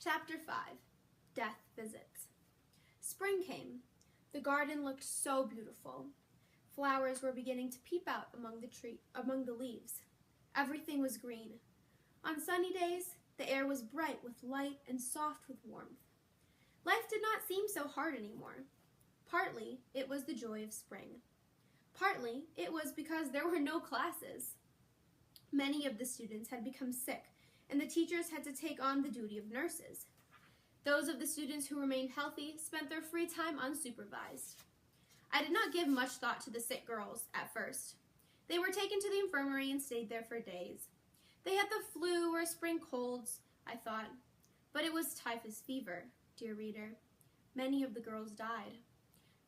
Chapter 5. Death Visits. Spring came. The garden looked so beautiful. Flowers were beginning to peep out among the leaves. Everything was green. On sunny days, the air was bright with light and soft with warmth. Life did not seem so hard anymore. Partly, it was the joy of spring. Partly, it was because there were no classes. Many of the students had become sick, and the teachers had to take on the duty of nurses. Those of the students who remained healthy spent their free time unsupervised. I did not give much thought to the sick girls at first. They were taken to the infirmary and stayed there for days. They had the flu or spring colds, I thought. But it was typhus fever, dear reader. Many of the girls died.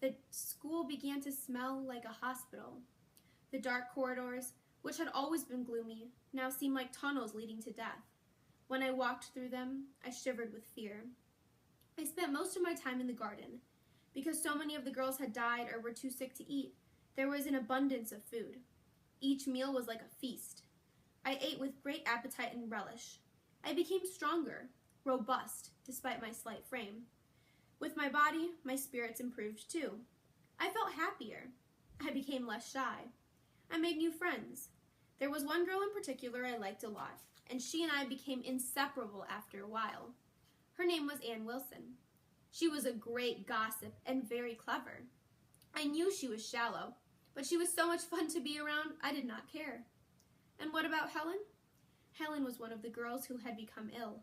The school began to smell like a hospital. The dark corridors, which had always been gloomy, now seemed like tunnels leading to death. When I walked through them, I shivered with fear. I spent most of my time in the garden. Because so many of the girls had died or were too sick to eat, there was an abundance of food. Each meal was like a feast. I ate with great appetite and relish. I became stronger, robust, despite my slight frame. With my body, my spirits improved too. I felt happier. I became less shy. I made new friends. There was one girl in particular I liked a lot, and she and I became inseparable after a while. Her name was Anne Wilson. She was a great gossip and very clever. I knew she was shallow, but she was so much fun to be around, I did not care. And what about Helen? Helen was one of the girls who had become ill.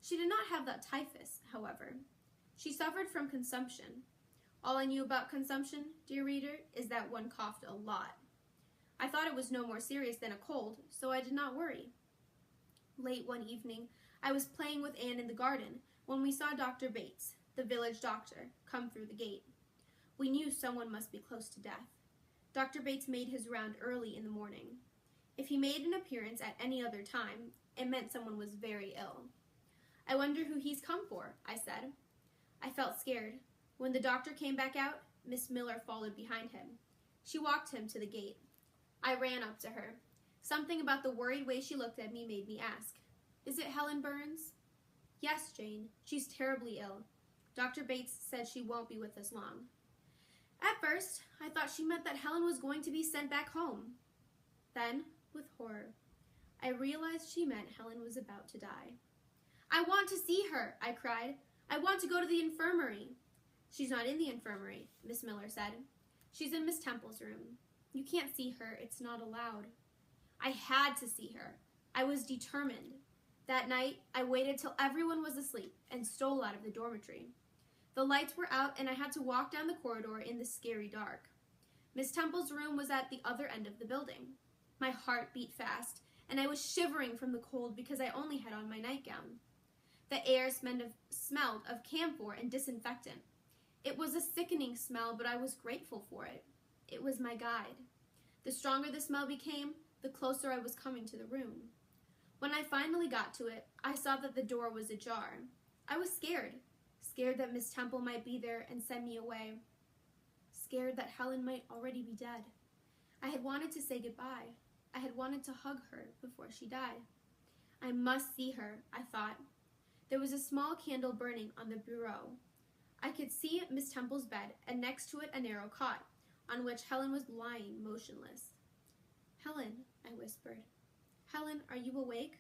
She did not have that typhus, however. She suffered from consumption. All I knew about consumption, dear reader, is that one coughed a lot. I thought it was no more serious than a cold, so I did not worry. Late one evening, I was playing with Anne in the garden when we saw Dr. Bates, the village doctor, come through the gate. We knew someone must be close to death. Dr. Bates made his round early in the morning. If he made an appearance at any other time, it meant someone was very ill. I wonder who he's come for, I said. I felt scared. When the doctor came back out, Miss Miller followed behind him. She walked him to the gate. I ran up to her. Something about the worried way she looked at me made me ask, "Is it Helen Burns?" "Yes, Jane. She's terribly ill. Dr. Bates said she won't be with us long." At first, I thought she meant that Helen was going to be sent back home. Then, with horror, I realized she meant Helen was about to die. "I want to see her," I cried. "I want to go to the infirmary." "She's not in the infirmary," Miss Miller said. "She's in Miss Temple's room. You can't see her. It's not allowed." I had to see her. I was determined. That night, I waited till everyone was asleep and stole out of the dormitory. The lights were out and I had to walk down the corridor in the scary dark. Miss Temple's room was at the other end of the building. My heart beat fast, and I was shivering from the cold because I only had on my nightgown. The air smelled of camphor and disinfectant. It was a sickening smell, but I was grateful for it. It was my guide. The stronger the smell became, the closer I was coming to the room. When I finally got to it, I saw that the door was ajar. I was scared that Miss Temple might be there and send me away. Scared that Helen might already be dead. I had wanted to say goodbye. I had wanted to hug her before she died. I must see her, I thought. There was a small candle burning on the bureau. I could see Miss Temple's bed, and next to it a narrow cot, on which Helen was lying motionless. "Helen," I whispered. "Helen, are you awake?"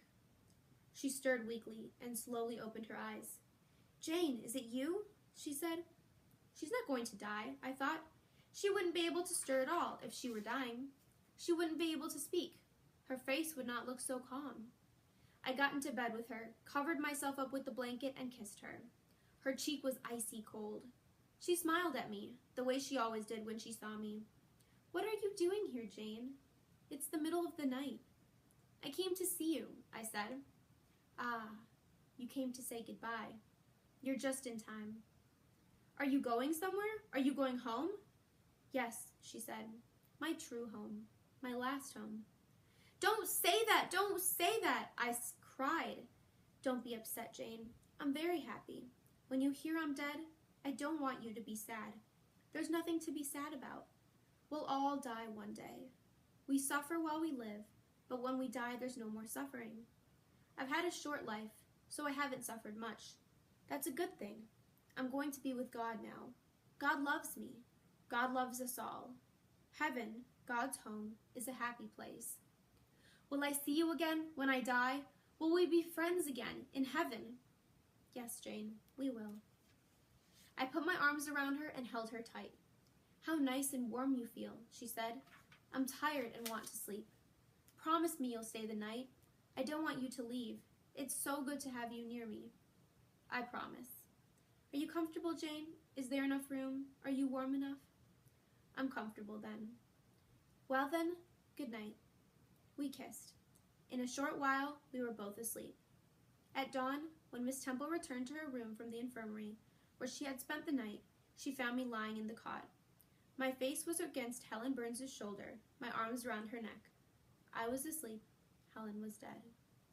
She stirred weakly and slowly opened her eyes. "Jane, is it you?" she said. She's not going to die, I thought. She wouldn't be able to stir at all if she were dying. She wouldn't be able to speak. Her face would not look so calm. I got into bed with her, covered myself up with the blanket, and kissed her. Her cheek was icy cold. She smiled at me, the way she always did when she saw me. "What are you doing here, Jane?" "It's the middle of the night." "I came to see you," I said. "Ah, you came to say goodbye. You're just in time." "Are you going somewhere? Are you going home?" "Yes," she said. "My true home. My last home." "Don't say that! Don't say that!" I cried. "Don't be upset, Jane. I'm very happy. When you hear I'm dead, I don't want you to be sad. There's nothing to be sad about. We'll all die one day. We suffer while we live, but when we die, there's no more suffering. I've had a short life, so I haven't suffered much. That's a good thing. I'm going to be with God now. God loves me. God loves us all. Heaven, God's home, is a happy place. Will I see you again when I die? Will we be friends again in heaven? Yes, Jane, we will. I put my arms around her and held her tight. How nice and warm you feel, she said. I'm tired and want to sleep. Promise me you'll stay the night. I don't want you to leave. It's so good to have you near me. I promise. Are you comfortable, Jane? Is there enough room? Are you warm enough? I'm comfortable then. Well then, good night. We kissed. In a short while, we were both asleep. At dawn, when Miss Temple returned to her room from the infirmary, where she had spent the night, she found me lying in the cot. My face was against Helen Burns's shoulder, my arms around her neck. I was asleep. Helen was dead.